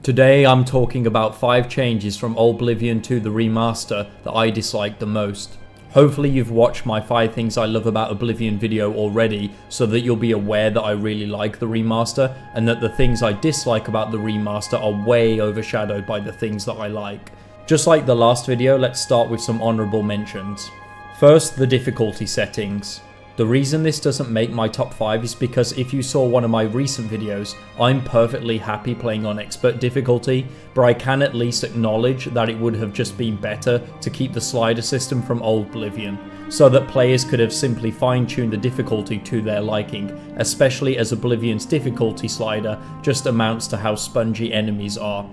Today I'm talking about 5 changes from Oblivion to the remaster that I disliked the most. Hopefully you've watched my 5 things I love about Oblivion video already, so that you'll be aware that I really like the remaster and that the things I dislike about the remaster are way overshadowed by the things that I like. Just like the last video, let's start with some honourable mentions. First, the difficulty settings. The reason this doesn't make my top 5 is because if you saw one of my recent videos, I'm perfectly happy playing on expert difficulty, but I can at least acknowledge that it would have just been better to keep the slider system from Oblivion, so that players could have simply fine-tuned the difficulty to their liking, especially as Oblivion's difficulty slider just amounts to how spongy enemies are.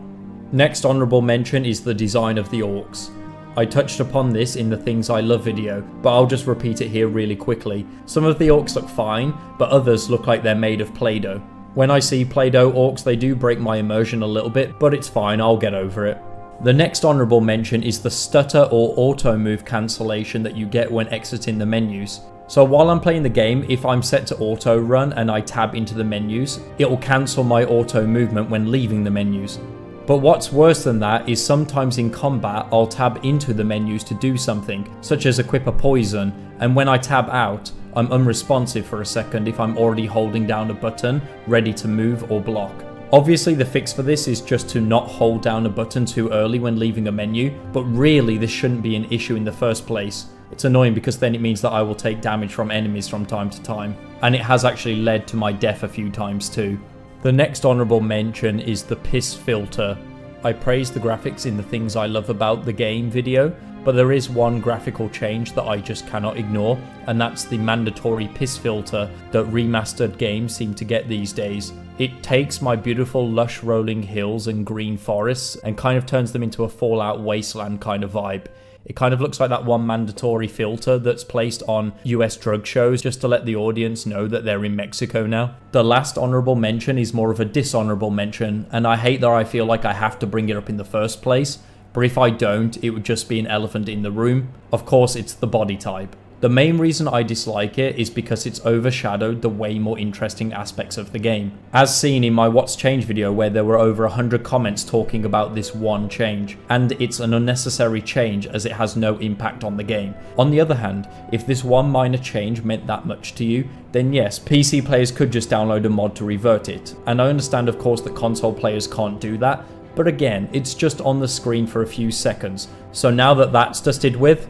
Next honourable mention is the design of the orcs. I touched upon this in the Things I Love video, but I'll just repeat it here really quickly. Some of the orcs look fine, but others look like they're made of Play-Doh. When I see Play-Doh orcs, they do break my immersion a little bit, but it's fine, I'll get over it. The next honourable mention is the stutter or auto move cancellation that you get when exiting the menus. So while I'm playing the game, if I'm set to auto run and I tab into the menus, it will cancel my auto movement when leaving the menus. But what's worse than that is sometimes in combat I'll tab into the menus to do something, such as equip a poison, and when I tab out, I'm unresponsive for a second if I'm already holding down a button, ready to move or block. Obviously the fix for this is just to not hold down a button too early when leaving a menu, but really this shouldn't be an issue in the first place. It's annoying because then it means that I will take damage from enemies from time to time, and it has actually led to my death a few times too. The next honourable mention is the piss filter. I praised the graphics in the Things I Love About the Game video, but there is one graphical change that I just cannot ignore, and that's the mandatory piss filter that remastered games seem to get these days. It takes my beautiful lush rolling hills and green forests and kind of turns them into a Fallout Wasteland kind of vibe. It kind of looks like that one mandatory filter that's placed on US drug shows just to let the audience know that they're in Mexico now. The last honourable mention is more of a dishonourable mention, and I hate that I feel like I have to bring it up in the first place, but if I don't, it would just be an elephant in the room. Of course, it's the body type. The main reason I dislike it is because it's overshadowed the way more interesting aspects of the game. As seen in my What's Changed video where there were over 100 comments talking about this one change, and it's an unnecessary change as it has no impact on the game. On the other hand, if this one minor change meant that much to you, then yes, PC players could just download a mod to revert it. And I understand of course that console players can't do that, but again, it's just on the screen for a few seconds. So now that that's dusted with,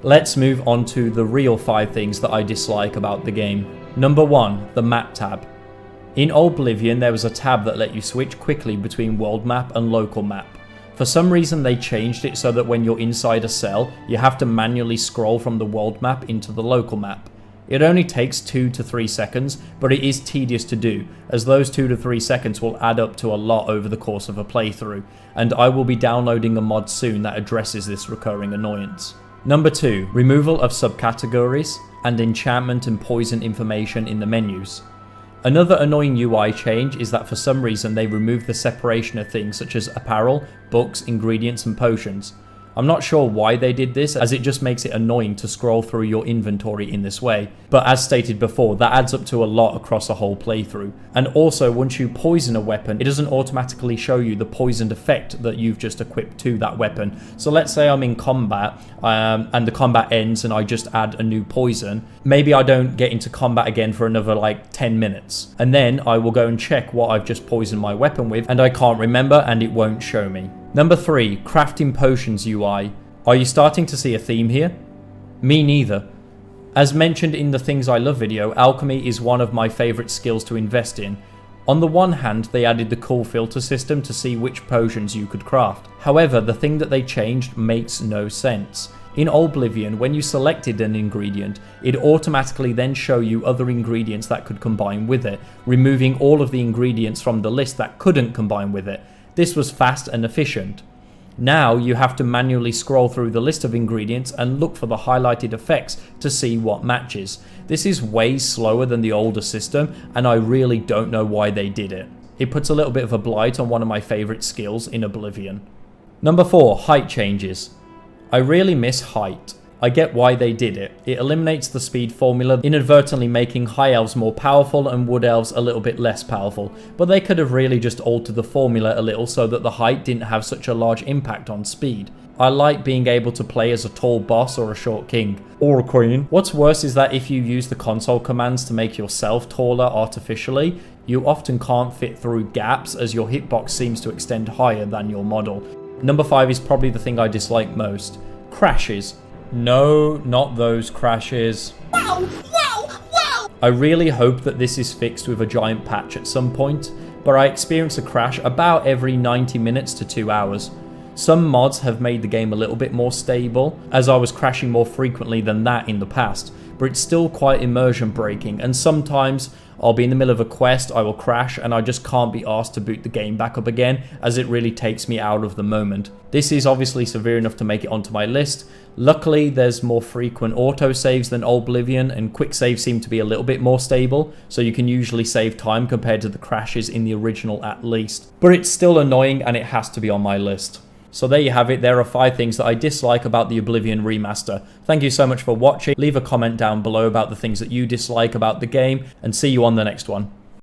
let's move on to the real 5 things that I dislike about the game. Number 1, the map tab. In Oblivion there was a tab that let you switch quickly between world map and local map. For some reason they changed it so that when you're inside a cell, you have to manually scroll from the world map into the local map. It only takes 2 to 3 seconds, but it is tedious to do, as those 2 to 3 seconds will add up to a lot over the course of a playthrough, and I will be downloading a mod soon that addresses this recurring annoyance. Number 2, removal of subcategories and enchantment and poison information in the menus. Another annoying UI change is that for some reason they removed the separation of things such as apparel, books, ingredients and potions. I'm not sure why they did this, as it just makes it annoying to scroll through your inventory in this way, but as stated before, that adds up to a lot across a whole playthrough. And also, once you poison a weapon, it doesn't automatically show you the poisoned effect that you've just equipped to that weapon. So let's say I'm in combat, and the combat ends and I just add a new poison. Maybe I don't get into combat again for another like 10 minutes. And then I will go and check what I've just poisoned my weapon with, and I can't remember and it won't show me. Number 3, crafting potions UI. Are you starting to see a theme here? Me neither. As mentioned in the Things I Love video, alchemy is one of my favourite skills to invest in. On the one hand, they added the cool filter system to see which potions you could craft. However, the thing that they changed makes no sense. In Oblivion, when you selected an ingredient, it automatically then show you other ingredients that could combine with it, removing all of the ingredients from the list that couldn't combine with it. This was fast and efficient. Now you have to manually scroll through the list of ingredients and look for the highlighted effects to see what matches. This is way slower than the older system, and I really don't know why they did it. It puts a little bit of a blight on one of my favourite skills in Oblivion. Number 4, height changes. I really miss height. I get why they did it. It eliminates the speed formula, inadvertently making high elves more powerful and wood elves a little bit less powerful, but they could have really just altered the formula a little so that the height didn't have such a large impact on speed. I like being able to play as a tall boss or a short king. Or a queen. What's worse is that if you use the console commands to make yourself taller artificially, you often can't fit through gaps as your hitbox seems to extend higher than your model. Number 5 is probably the thing I dislike most. Crashes. No, not those crashes. Wow, wow, wow! I really hope that this is fixed with a giant patch at some point, but I experience a crash about every 90 minutes to 2 hours. Some mods have made the game a little bit more stable, as I was crashing more frequently than that in the past, but it's still quite immersion breaking, and sometimes I'll be in the middle of a quest, I will crash, and I just can't be asked to boot the game back up again, as it really takes me out of the moment. This is obviously severe enough to make it onto my list. Luckily, there's more frequent autosaves than Oblivion, and quick saves seem to be a little bit more stable, so you can usually save time compared to the crashes in the original at least. But it's still annoying, and it has to be on my list. So there you have it, there are 5 things that I dislike about the Oblivion Remaster. Thank you so much for watching, leave a comment down below about the things that you dislike about the game, and see you on the next one.